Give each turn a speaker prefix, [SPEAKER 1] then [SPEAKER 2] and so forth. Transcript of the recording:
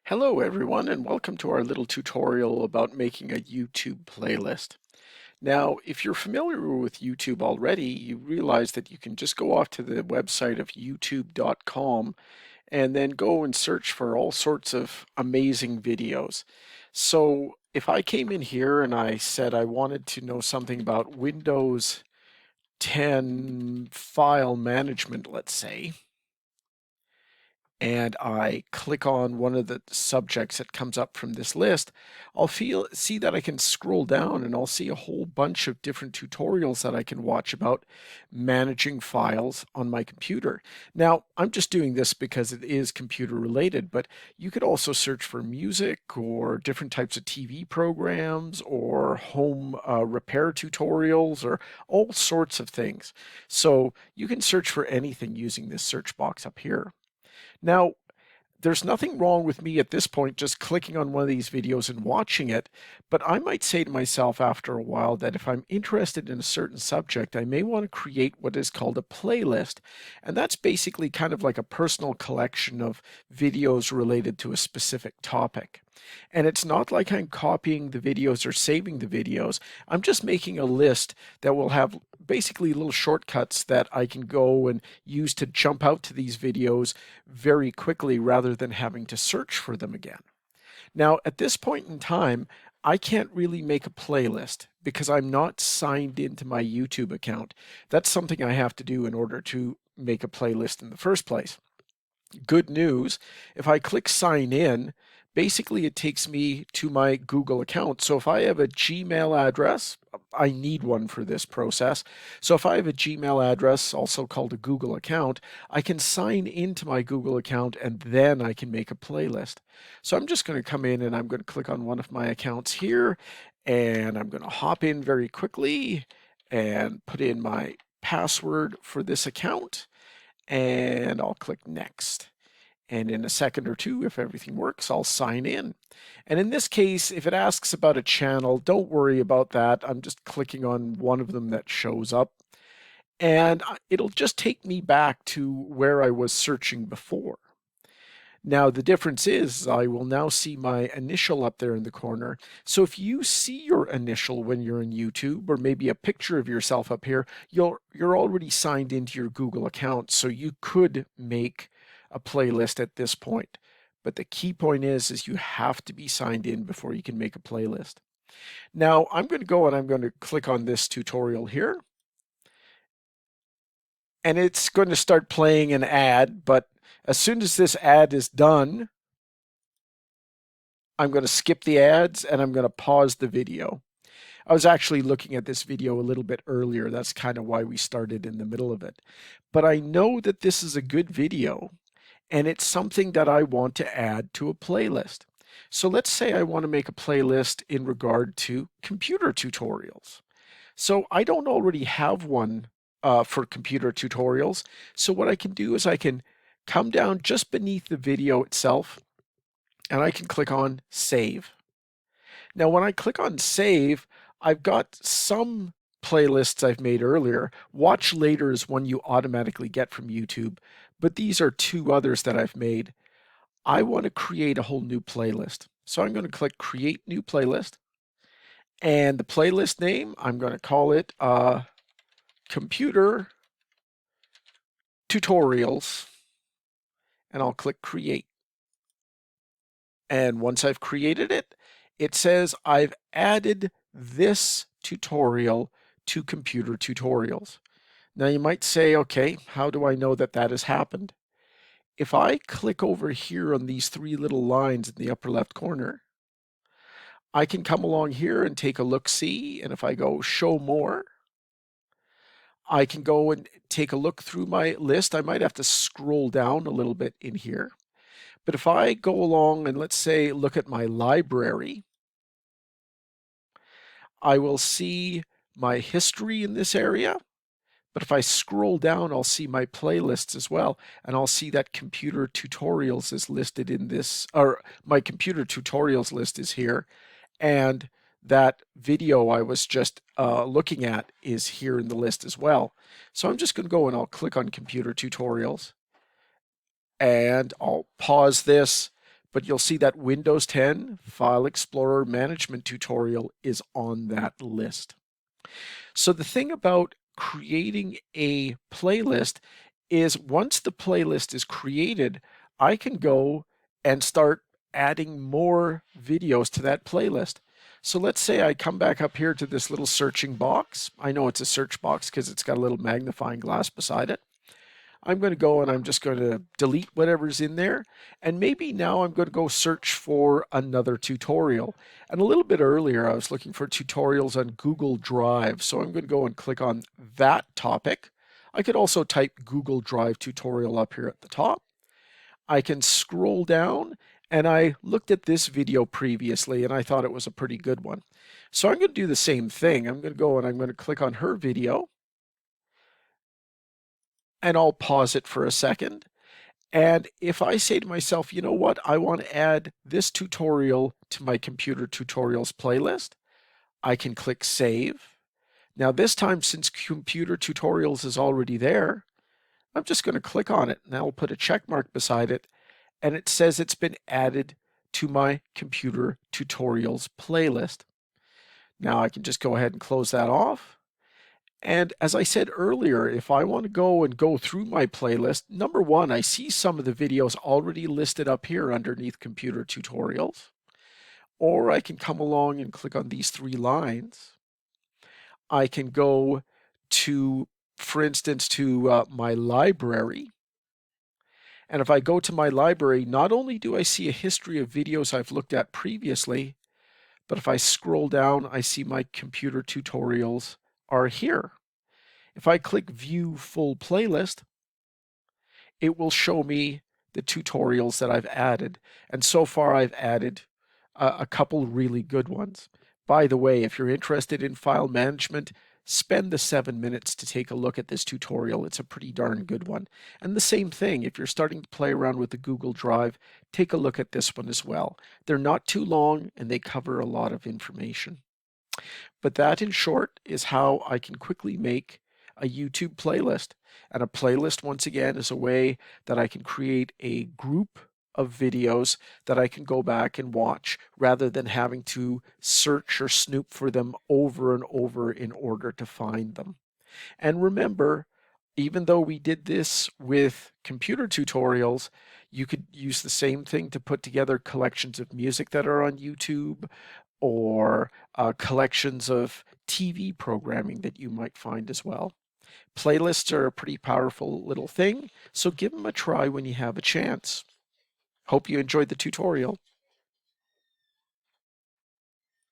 [SPEAKER 1] Hello everyone and welcome to our little tutorial about making a YouTube playlist. Now, if you're familiar with YouTube already, you realize that you can just go off to the website of youtube.com and then go and search for all sorts of amazing videos. So if I came in here and I said I wanted to know something about Windows 10 file management, let's say, and I click on one of the subjects that comes up from this list, I'll see that I can scroll down and I'll see a whole bunch of different tutorials that I can watch about managing files on my computer. Now, I'm just doing this because it is computer related, but you could also search for music or different types of TV programs or home repair tutorials or all sorts of things. So you can search for anything using this search box up here. Now, there's nothing wrong with me at this point just clicking on one of these videos and watching it, but I might say to myself after a while that if I'm interested in a certain subject, I may want to create what is called a playlist. And that's basically kind of like a personal collection of videos related to a specific topic. And it's not like I'm copying the videos or saving the videos. I'm just making a list that will have basically little shortcuts that I can go and use to jump out to these videos very quickly rather than having to search for them again. Now, at this point in time, I can't really make a playlist because I'm not signed into my YouTube account. That's something I have to do in order to make a playlist in the first place. Good news, if I click sign in, basically it takes me to my Google account. So if I have a Gmail address, I need one for this process. So if I have a Gmail address, also called a Google account, I can sign into my Google account and then I can make a playlist. So I'm just going to come in and I'm going to click on one of my accounts here and I'm going to hop in very quickly and put in my password for this account and I'll click next. And in a second or two, if everything works, I'll sign in. And in this case, if it asks about a channel, don't worry about that. I'm just clicking on one of them that shows up. And it'll just take me back to where I was searching before. Now, the difference is I will now see my initial up there in the corner. So if you see your initial when you're in YouTube, or maybe a picture of yourself up here, you're already signed into your Google account. So you could make a playlist at this point. But the key point is you have to be signed in before you can make a playlist. Now I'm going to go and I'm going to click on this tutorial here. And it's going to start playing an ad, but as soon as this ad is done, I'm going to skip the ads and I'm going to pause the video. I was actually looking at this video a little bit earlier. That's kind of why we started in the middle of it. But I know that this is a good video and it's something that I want to add to a playlist. So let's say I want to make a playlist in regard to computer tutorials. So I don't already have one for computer tutorials. So what I can do is I can come down just beneath the video itself and I can click on save. Now when I click on save, I've got some playlists I've made earlier. Watch later is one you automatically get from YouTube, but these are two others that I've made. I want to create a whole new playlist. So I'm going to click create new playlist. And the playlist name, I'm going to call it computer tutorials. And I'll click create. And once I've created it, it says I've added this tutorial to computer tutorials. Now you might say, okay, how do I know that that has happened? If I click over here on these three little lines in the upper left corner, I can come along here and take a look-see. And if I go show more, I can go and take a look through my list. I might have to scroll down a little bit in here. But if I go along and let's say look at my library, I will see my history in this area. But if I scroll down, I'll see my playlists as well. And I'll see that computer tutorials is listed in this, or my computer tutorials list is here. And that video I was just looking at is here in the list as well. So I'm just going to go and I'll click on computer tutorials. And I'll pause this, but you'll see that Windows 10 File Explorer Management tutorial is on that list. So the thing about creating a playlist is once the playlist is created, I can go and start adding more videos to that playlist. So let's say I come back up here to this little searching box. I know it's a search box because it's got a little magnifying glass beside it. I'm going to go and I'm just going to delete whatever's in there. And maybe now I'm going to go search for another tutorial. And a little bit earlier, I was looking for tutorials on Google Drive. So I'm going to go and click on that topic. I could also type Google Drive tutorial up here at the top. I can scroll down, and I looked at this video previously and I thought it was a pretty good one. So I'm going to do the same thing. I'm going to go and I'm going to click on her video. And I'll pause it for a second. And if I say to myself, you know what, I want to add this tutorial to my computer tutorials playlist, I can click save. Now this time, since computer tutorials is already there, I'm just going to click on it and I'll put a check mark beside it. And it says it's been added to my computer tutorials playlist. Now I can just go ahead and close that off. And as I said earlier, if I want to go through my playlist, number one, I see some of the videos already listed up here underneath computer tutorials. Or I can come along and click on these three lines. I can go to, for instance, to my library. And if I go to my library, not only do I see a history of videos I've looked at previously, but if I scroll down, I see my computer tutorials are here. If I click View Full Playlist, it will show me the tutorials that I've added. And so far, I've added a couple really good ones. By the way, if you're interested in file management, spend the 7 minutes to take a look at this tutorial. It's a pretty darn good one. And the same thing, if you're starting to play around with the Google Drive, take a look at this one as well. They're not too long and they cover a lot of information. But that, in short, is how I can quickly make a YouTube playlist. And a playlist, once again, is a way that I can create a group of videos that I can go back and watch rather than having to search or snoop for them over and over in order to find them. And remember, even though we did this with computer tutorials, you could use the same thing to put together collections of music that are on YouTube or collections of TV programming that you might find as well. Playlists are a pretty powerful little thing, so give them a try when you have a chance. Hope you enjoyed the tutorial.